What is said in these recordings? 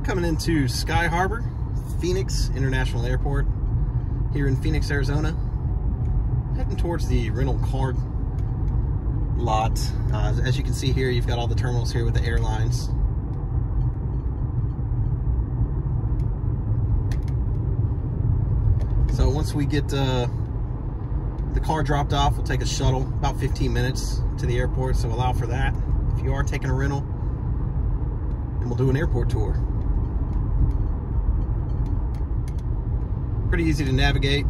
We're coming into Sky Harbor, Phoenix International Airport, here in Phoenix, Arizona. Heading towards the rental car lot. As you can see here, you've got all the terminals here with the airlines. So once we get the car dropped off, we'll take a shuttle, about 15 minutes to the airport, so allow for that. If you are taking a rental, then we'll do an airport tour. Pretty easy to navigate.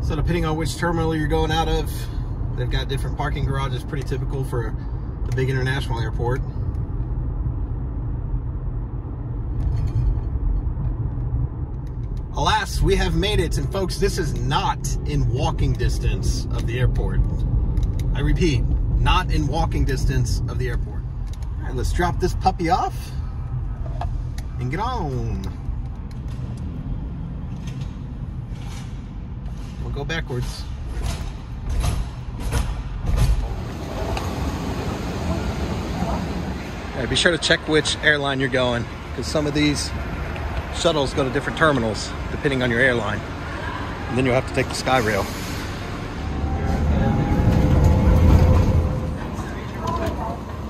So depending on which terminal you're going out of, they've got different parking garages, pretty typical for the big international airport. Alas, we have made it, and folks, this is not in walking distance of the airport. I repeat, not in walking distance of the airport. All right, let's drop this puppy off and get on. We'll go backwards. All right, be sure to check which airline you're going, because some of these shuttles go to different terminals depending on your airline, and then you'll have to take the SkyRail.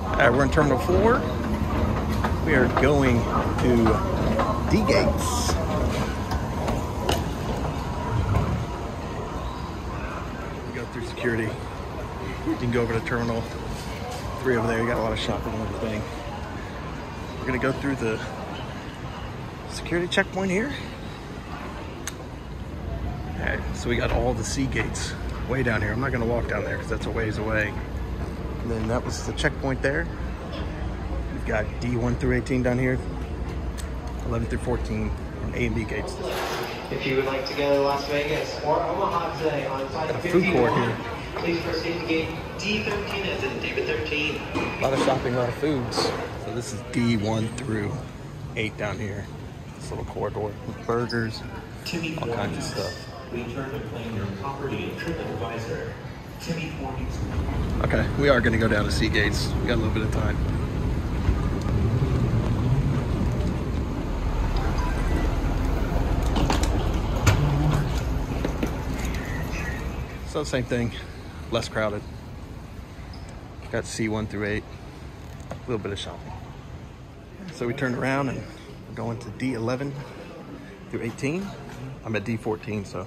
All right, we're in Terminal 4. We are going to D gates. We go through security. You can go over to Terminal 3 over there. You got a lot of shopping and everything. We're gonna go through the security checkpoint here. Alright, so we got all the C gates way down here. I'm not gonna walk down there because that's a ways away. And then that was the checkpoint there. We've got D1 through 18 down here, 11 through 14, and A and B gates. If you would like to go to Las Vegas or Omaha today on flight 51, food court here. Please proceed to gate D13 as in David 13. A lot of shopping, a lot of foods. So this is D1 through 8 down here. This little corridor with burgers, Timmy all kinds of stuff. We turn to claim your property and trip advisor. Timmy Warnings. Okay, we are going to go down to C gates. We got a little bit of time. So same thing, less crowded. Got C1 through 8, a little bit of shopping. So we turned around and we're going to D11 through 18. I'm at D14, so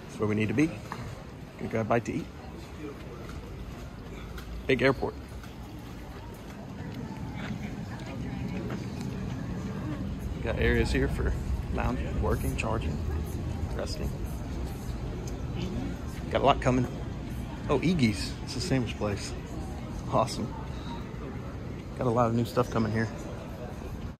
that's where we need to be. Gonna grab a bite to eat. Big airport. Got areas here for lounging, working, charging, resting. Got a lot coming. Oh, Iggy's. It's a sandwich place. Awesome. Got a lot of new stuff coming here.